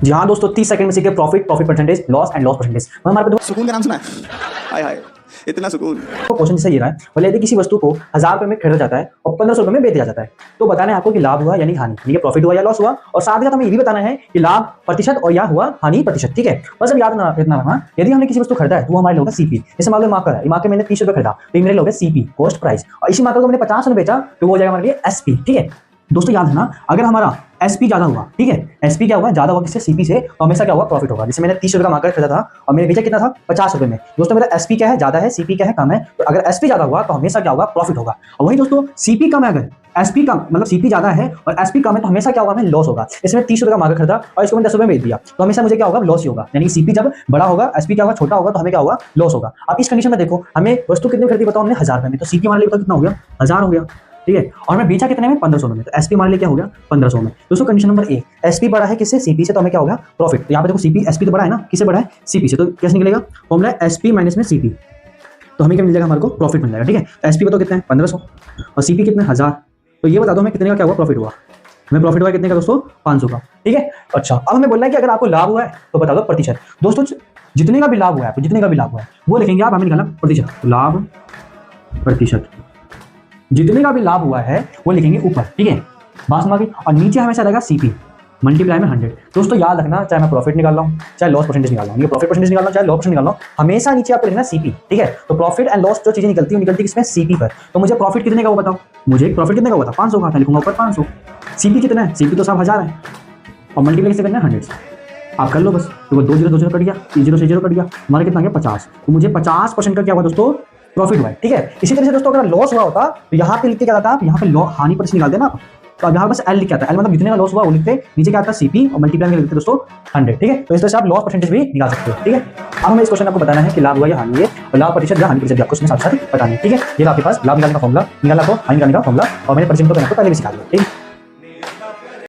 जी हाँ दोस्तों, 30 सेकंड में सीखे profit percentage, loss and loss percentage. हमारे पे सुकून का नाम सुना है? हाय हाय, इतना सुकून। तो क्वेश्चन जैसे ये रहा है, बोले यदि किसी वस्तु को 1000 रुपए में खरीदा जाता है और 1500 रुपए में बेचा जाता है, तो बताना है आपको कि लाभ हुआ यानी हानि, यानी प्रॉफिट हुआ या लॉस हुआ। और साथ ही साथ हमें ये भी बताना है कि लाभ प्रतिशत और या हुआ हानि प्रतिशत। ठीक है, बस अब याद इतना रखना, यदि हमने किसी वस्तु खरीदा है तो वो हमारे लिए होगा सीपी। जैसे मान लो मार्कर है, मार्कर मैंने 30 रुपए खरीदा तो ये मेरे लिए होगा सीपी, कॉस्ट प्राइस। और इसी मार्कर को मैंने 50 में बेचा तो वो हो जाएगा हमारे लिए एसपी। ठीक है दोस्तों, याद है ना, अगर हमारा एसपी ज्यादा हुआ, ठीक है, एसपी क्या हुआ, ज्यादा हुआ किससे, सीपी से, तो हमेशा क्या हुआ, प्रॉफिट होगा। जैसे मैंने 30 रुपए का मार्कर खरीदा था और मैंने बेचा कितना था, 50 रुपए में। दोस्तों मेरा एसपी क्या है, ज्यादा है, सीपी क्या है, कम है। तो अगर एसपी ज्यादा हुआ तो हमेशा क्या होगा, प्रॉफिट होगा। और वही दोस्तों सीपी कम है, अगर एसपी कम मतलब सीपी ज्यादा है और एसपी कम है तो हमेशा क्या होगा, हमें लॉस होगा। जैसे मैं 30 रुपए का मार्कर खरीदा और इसको मैंने 10 रुपए में बेच दिया तो हमेशा मुझे क्या होगा, लॉस ही होगा। यानी सीपी जब बड़ा होगा, एसपी क्या होगा, छोटा होगा, तो हमें क्या होगा, लॉस होगा। अब इस कंडीशन में देखो, हमें वस्तु कितने खरीदी बताओ हमने, 1000 रुपए में, तो सीपी हमारे लिए बताओ कितना हो गया, 1000 हो गया। ठीक है, और मैं बेचा कितने में, 1500 में, तो एसपी हमारे लिए क्या हो गया, 1500 में। दोस्तों कंडीशन नंबर ए, एसपी बड़ा है किससे, सीपी से, तो हमें क्या होगा, प्रॉफिट। तो यहाँ पे देखो सीपी, एसपी तो बड़ा है ना, किससे बड़ा है, सीपी से, तो कैसे निकलेगा फॉर्मूला, एसपी माइनस में सीपी, तो हमें क्या मिल जाएगा, हमारे को प्रॉफिट मिल जाएगा। ठीक है, तो एसपी बताओ कितना है, 1500, और सीपी कितने, 1000। तो ये बता दो हमें कितने का क्या हुआ, प्रॉफिट हुआ। हमें प्रॉफिट हुआ कितने का दोस्तों, 500 का। ठीक है, अच्छा अब हमें बोलना है कि अगर आपको लाभ हुआ है तो बता दो प्रतिशत। दोस्तों जितने का भी लाभ हुआ है, जितने का भी लाभ हुआ है वो लिखेंगे आप, हमें निकालना प्रतिशत, लाभ प्रतिशत। जितने का भी लाभ हुआ है वो लिखेंगे ऊपर। ठीक है, बात समझ गई। और नीचे हमेशा रहेगा सीपी मल्टीप्लाई में 100। दोस्तों याद रखना, चाहे मैं प्रॉफिट निकाल रहा हूँ, चाहे लॉस परसेंटेज निकाल रहा हूँ, ये प्रॉफिट परसेंटेज निकाल रहा हूँ, चाहे लॉस परसेंटेज निकाल रहा हूँ, हमेशा नीचे आपको लिखना सीपी। ठीक है, तो प्रॉफिट एंड लॉस जो चीजें निकलती है निकलती किसमें, सीपी पर। तो मुझे प्रॉफिट कितने का वो बताओ, मुझे प्रॉफिट कितने का हुआ था, 500 का था, लिखूंगा ऊपर 500। सीपी कितना है, सीपी तो सब 1000 है, और मल्टीप्लाई से करना है 100 से। आप कर लो बस, तो 2 0 कट गया, 0 से 0 कट गया, हमारा कितना गया, 50। तो मुझे 50% का क्या हुआ दोस्तों, प्रॉफिट हुआ है। ठीक है, इसी तरह से दोस्तों अगर लॉस हुआ होता तो यहाँ पे लिखते क्या था, आप यहाँ पे हानि पर निकाल देना आप, तो अब यहाँ बस एल लिखा था, एल मतलब जितने का लॉस हुआ वो लिखते, नीचे क्या आता है सीपी और मल्टीप्लाई में लिखते दोस्तों 100। ठीक है, तो इस तरह से आप लॉस परसेंटेज भी निकाल सकते हो। ठीक है, अब हमें इस क्वेश्चन आपको बताना है कि लाभ हुआ या हानि है, और लाभ प्रतिशत या हानि प्रतिशत आपको इसमें साथ साथ बतानी है। ठीक है, ये आपके पास लाभ निकालने का फॉर्मूला, निकालना को हानि निकालने का फॉर्मूला, और मैंने परसेंट को पहले भी सिखा दिया। ठीक है।